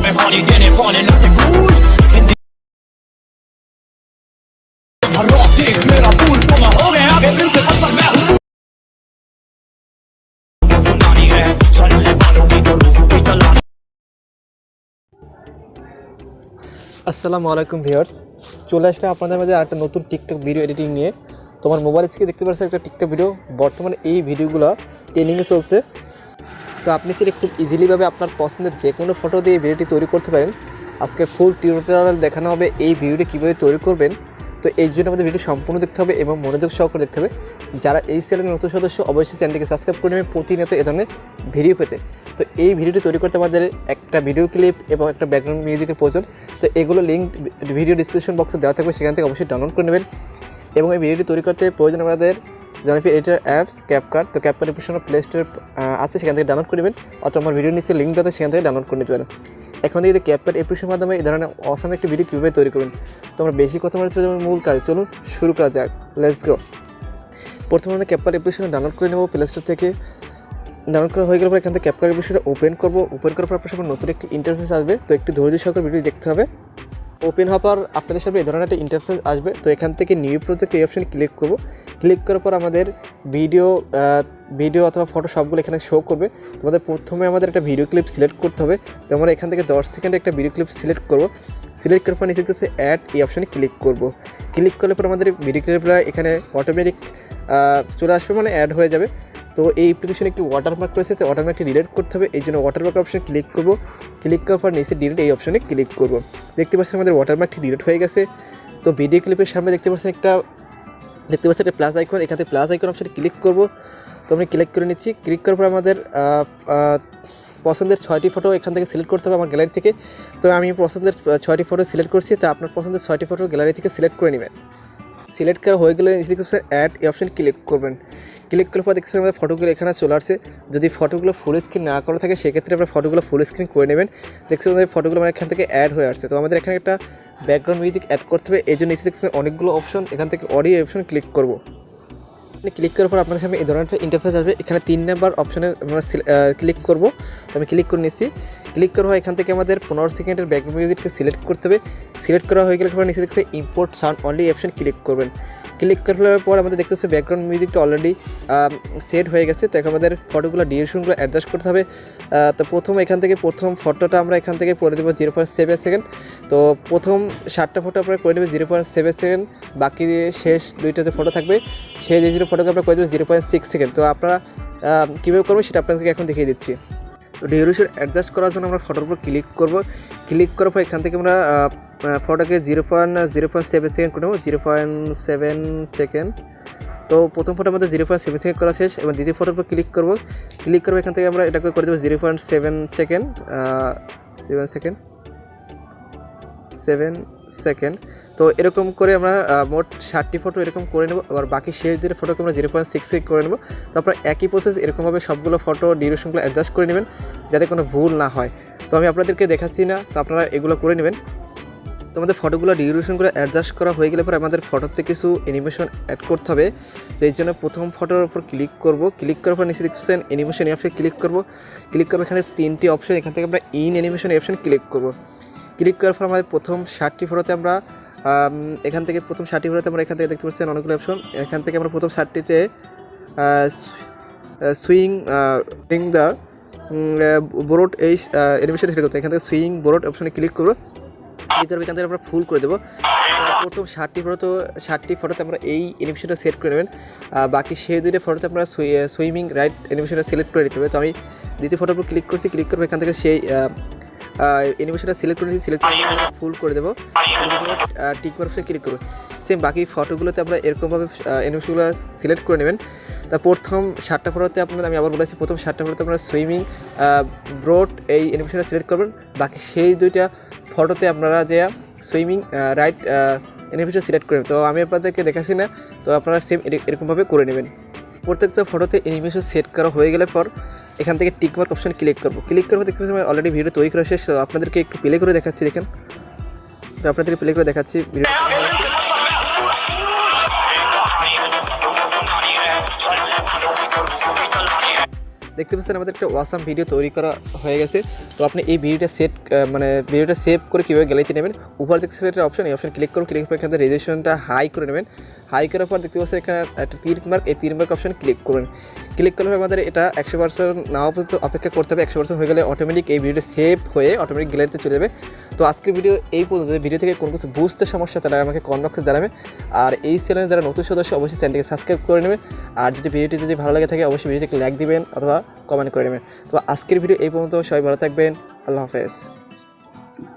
में पानी देने वाले लगे कूल देख मेरा पूल पूरा हो गया आगे बिल्कुल ऊपर मैं हूँ सुनानी है चलने वालों की तो रूह की तलानी। আসসালামু আলাইকুম ভিউয়ার্স, চলে আসলে আপনাদের মাঝে একটা নতুন টিকটক ভিডিও এডিটিং নিয়ে। তোমার মোবাইল স্ক্রিনে দেখতে পাচ্ছেন একটা টিকটক ভিডিও। বর্তমানে এই ভিডিওগুলো ট্রেনিংয়ে চলছে, তো আপনি চাইলে খুব ইজিলিভাবে আপনার পছন্দের যে কোনো ফটো দিয়ে ভিডিওটি তৈরি করতে পারেন। আজকে ফুল টিউটোরিয়াল দেখানো হবে এই ভিডিওটি কীভাবে তৈরি করবেন। তো এই জন্য আমাদের ভিডিও সম্পূর্ণ দেখতে হবে এবং মনোযোগ সহকারে দেখতে হবে। যারা এই চ্যানেলের নতুন সদস্য অবশ্যই চ্যানেলটিকে সাবস্ক্রাইব করে নেবেন প্রতিনিয়ত এ ধরনের ভিডিও পেতে। তো এই ভিডিওটি তৈরি করতে আমাদের একটা ভিডিও ক্লিপ এবং একটা ব্যাকগ্রাউন্ড মিউজিকের প্রয়োজন। তো এগুলো লিঙ্ক ভিডিও ডিসক্রিপশন বক্সে দেওয়া থাকবে, সেখান থেকে অবশ্যই ডাউনলোড করে নেবেন। এবং এই ভিডিওটি তৈরি করতে প্রয়োজন আমাদের জনপ্রিয় এডিটর অ্যাপস ক্যাপকাট। তো ক্যাপকাট অ্যাপ্লিকেশন প্লে স্টোরে আছে, সেখান থেকে ডাউনলোড করে নেবেন, অথবা আমার ভিডিও নিচে লিঙ্ক দেওয়া সেখান থেকে ডাউনলোড করে নিতে পারেন। এখন থেকে ক্যাপকাট অ্যাপ্লিকেশনের মাধ্যমে এই ধরনের অসাম একটি ভিডিও কীভাবে তৈরি করবেন। তো আমরা বেশি কথা বলতে যেমন মূল কাজ, চলুন শুরু করা যাক, লেটস গো। প্রথমে আমরা ক্যাপকাট অ্যাপ্লিকেশন ডাউনলোড করে নেব প্লে স্টোর থেকে। ডাউনলোড করা হয়ে গেলে পর এখান থেকে ক্যাপকাট অ্যাপ্লিকেশনটা ওপেন করব। ওপেন করার পর আপনার সামনে নতুন একটি ইন্টারফেস আসবে, তো একটু ধৈর্য সহকারে ভিডিও দেখতে হবে। ওপেন হওয়ার পর আপনাদের সামনে এই ধরনের একটা ইন্টারফেস আসবে। তো এখান থেকে নিউ প্রজেক্ট এই অপশানে ক্লিক করব। ক্লিক করার পর আমাদের ভিডিও অথবা ফটো সবগুলো এখানে শো করবে। তোমাদের প্রথমে আমাদের একটা ভিডিও ক্লিপ সিলেক্ট করতে হবে। তো আমরা এখান থেকে 10 সেকেন্ডে একটা ভিডিও ক্লিপ সিলেক্ট করব। সিলেক্ট করার পর নিচে দেখতেছে অ্যাড, এই অপশানে ক্লিক করব। ক্লিক করলে পর আমাদের ভিডিও ক্লিপটা এখানে অটোমেটিক চলে আসবে, মানে অ্যাড হয়ে যাবে। তো এই অ্যাপ্লিকেশনে একটি ওয়াটারমার্ক রয়েছে, তো ওয়াটারমার্কটি ডিলিট করতে হবে। এই জন্য ওয়াটারমার্ক অপশানে ক্লিক করব। ক্লিক করার পর নিচে ডিলিট এই অপশানে ক্লিক করব। দেখতে পাচ্ছেন আমাদের ওয়াটারমার্কটি ডিলিট হয়ে গেছে। তো ভিডিও ক্লিপের সামনে দেখতে পাচ্ছেন একটা প্লাস আইকন, এখান থেকে প্লাস আইকন অপশানে ক্লিক করব। তো আমি ক্লিক করে নিচ্ছি। ক্লিক করার পর আমাদের পছন্দের 6টি ফটো এখান থেকে সিলেক্ট করতে হবে আমার গ্যালারি থেকে। তো আমি পছন্দের 6টি ফটো সিলেক্ট করছি, তো আপনার পছন্দের 6টি ফটো গ্যালারি থেকে সিলেক্ট করে নেবেন। সিলেক্ট করা হয়ে গেলে অ্যাড এই অপশানে ক্লিক করবেন। ক্লিক করার পর দেখতে আমাদের ফটোগুলো এখানে চলে আসছে। যদি ফটোগুলো ফুল স্ক্রিন না করা থাকে সেক্ষেত্রে আপনার ফটোগুলো ফুল স্ক্রিন করে নেবেন। দেখতে আমাদের ফটোগুলো আমার এখান থেকে অ্যাড হয়ে আসছে। তো আমাদের এখানে একটা ব্যাকগ্রাউন্ড মিউজিক অ্যাড করতে হবে, এই জন্য নিচে দেখতে অনেকগুলো অপশন, এখান থেকে অডিও অপশন ক্লিক করব। ক্লিক করার পর আপনাদের সামনে এই ধরনের একটা ইন্টারফেস আসবে। এখানে 3 নাম্বার অপশানে আমরা ক্লিক করব। তো আমি ক্লিক করে নিচ্ছি। ক্লিক করা হয় এখান থেকে আমাদের 15 সেকেন্ডের ব্যাকগ্রাউন্ড মিউজিককে সিলেক্ট করতে হবে। সিলেক্ট করা হয়ে গেলে পর নিচে দেখতে import sound only option click করবেন। ক্লিক করার পর আমাদের দেখতে হচ্ছে ব্যাকগ্রাউন্ড মিউজিকটা অলরেডি সেট হয়ে গেছে। তো এখন আমাদের ফটোগুলো ডিউরেশনগুলো অ্যাডজাস্ট করতে হবে। তো এখান থেকে প্রথম ফটোটা আমরা এখান থেকে করে দেবো 0.7 সেকেন্ড। তো প্রথম 7টা ফটো আপনারা করে দেবে 0.7 সেকেন্ড। বাকি শেষ 2টা যে ফটো থাকবে সেই 2টো ফটোকে আমরা করে দেবো 0.6 সেকেন্ড। তো আপনারা কীভাবে করবো সেটা আপনাদেরকে এখন দেখিয়ে দিচ্ছি। তো ডিউরেশন অ্যাডজাস্ট করার জন্য আমরা ফটোর উপর ক্লিক করব। ক্লিক করার পর এখান থেকে আমরা ফটোকে 0.7 সেকেন্ড করে নেব, 0.7 সেকেন্ড। তো প্রথম ফটো আমাদের 0.7 সেকেন্ড করা শেষ, এবং দ্বিতীয় ফটোর উপর ক্লিক করব। ক্লিক করবো এখান থেকে আমরা এটাকে করে দেবো 0.7 সেকেন্ড, 7 সেকেন্ড। তো এরকম করে আমরা মোট 60টি ফটো এরকম করে নেব। আবার বাকি শেষ 2টো ফটোকে আমরা 0.6 সেকেন্ড করে নেব। তো আপনারা একই প্রসেস এরকমভাবে সবগুলো ফটো ডিউরেশনগুলো অ্যাডজাস্ট করে নেবেন, যাতে কোনো ভুল না হয়। তো আমি আপনাদেরকে দেখাচ্ছি না, তো আপনারা এগুলো করে নেবেন। তো আমাদের ফটোগুলো ডিউরেশনগুলো অ্যাডজাস্ট করা হয়ে গেলে পরে আমাদের ফটোতে কিছু অ্যানিমেশন অ্যাড করতে হবে। তো এই জন্য প্রথম ফটোর উপর ক্লিক করব। ক্লিক করার পর নিচে দেখতেছেন অ্যানিমেশন এই অপশনে ক্লিক করব। ক্লিক করবো এখানে 3টি অপশন, এখান থেকে আমরা অ্যানিমেশন এই অপশন ক্লিক করব। ক্লিক করার পর আমাদের প্রথম 60টি ফটোতে আমরা এখান থেকে এখান থেকে দেখতে পাচ্ছেন অনেকগুলো অপশন। এখান থেকে আমরা প্রথম 60টিতে সুইং দ্য বোর্ড এই অ্যানিমেশন সেট করতে, এখান থেকে সুইং বোর্ড অপশনে ক্লিক করবো। এখান থেকে আমরা ফুল করে দেবো। প্রথম 60টি ফটোতে আমরা এই অ্যানিমেশনটা সেট করে নেবেন। বাকি সেই 2টা ফটোতে আমরা সুইমিং রাইট অ্যানিমেশনটা সিলেক্ট করে দিতে হবে। তো আমি দ্বিতীয় ফটোর উপর ক্লিক করছি। ক্লিক করবো এখান থেকে সেই অ্যানিমেশনটা সিলেক্ট করে নিয়েছি। সিলেক্ট করে ফুল করে দেবো। টিক মার্ক অপশনে ক্লিক করবো। সেম বাকি ফটোগুলোতে আমরা এরকমভাবে অ্যানিমেশনগুলো সিলেক্ট করে নেবেন। তা প্রথম 7টা ফটোতে আমি আবার বলেছি, প্রথম 7টা ফটোতে আমরা সুইমিং ব্রড এই অ্যানিমেশনটা সিলেক্ট করবেন। বাকি সেই 2টা ফটোতে আপনারা যে সুইমিং রাইট অ্যানিমেশন সিলেক্ট করবেন। তো আমি আপনাদেরকে দেখাচ্ছি না, তো আপনারা সেম এরকমভাবে করে নেবেন। প্রত্যেকটা ফটোতে অ্যানিমেশন সেট করা হয়ে গেলে পর এখান থেকে টিক মার্ক অপশন ক্লিক করব। ক্লিক করবো দেখতে পাচ্ছি অলরেডি ভিডিও তৈরি করা শেষ। আপনাদেরকে একটু প্লে করে দেখাচ্ছি, দেখেন। তো আপনাদেরকে প্লে করে দেখাচ্ছি ভিডিও। দেখতে পাচ্ছেন আমাদের একটা ওয়াসাম ভিডিও তৈরি করা হয়ে গেছে। তো আপনি এই ভিডিওটা ভিডিওটা সেভ করে কীভাবে গ্যালারিতে নেবেন, উপরে দেখতে পাচ্ছেন একটা অপশন, এই অপশন ক্লিক করে এখান থেকে রেজুলেশনটা হাই করে নেবেন। হাই করার পর দেখতে পাচ্ছেন এখানে একটা তীর মার্ক, এই তীর মার্ক অপশন ক্লিক করুন। ক্লিক করলে আমাদের এটা 100% নাও পর্যন্ত অপেক্ষা করতে হবে। 100% হয়ে গেলে অটোমেটিক এই ভিডিওটা সেভ হয়ে অটোমেটিক গ্যালারিতে চলে যাবে। তো আজকের ভিডিও এই পর্যন্ত। ভিডিও থেকে কোনো কিছু বুঝতে সমস্যা তাহলে আমাকে কমেন্ট বক্সে জানাবে। আর এই চ্যানেলে যারা নতুন সদস্য অবশ্যই চ্যানেলটিকে সাবস্ক্রাইব করে নেবেন। আর যদি ভিডিওটি যদি ভালো লাগে থাকে অবশ্যই ভিডিওটিকে লাইক দিবেন অথবা কমেন্ট করে নেবেন। তো আজকের ভিডিও এই পর্যন্ত, সবাই ভালো থাকবেন, আল্লাহ হাফেজ।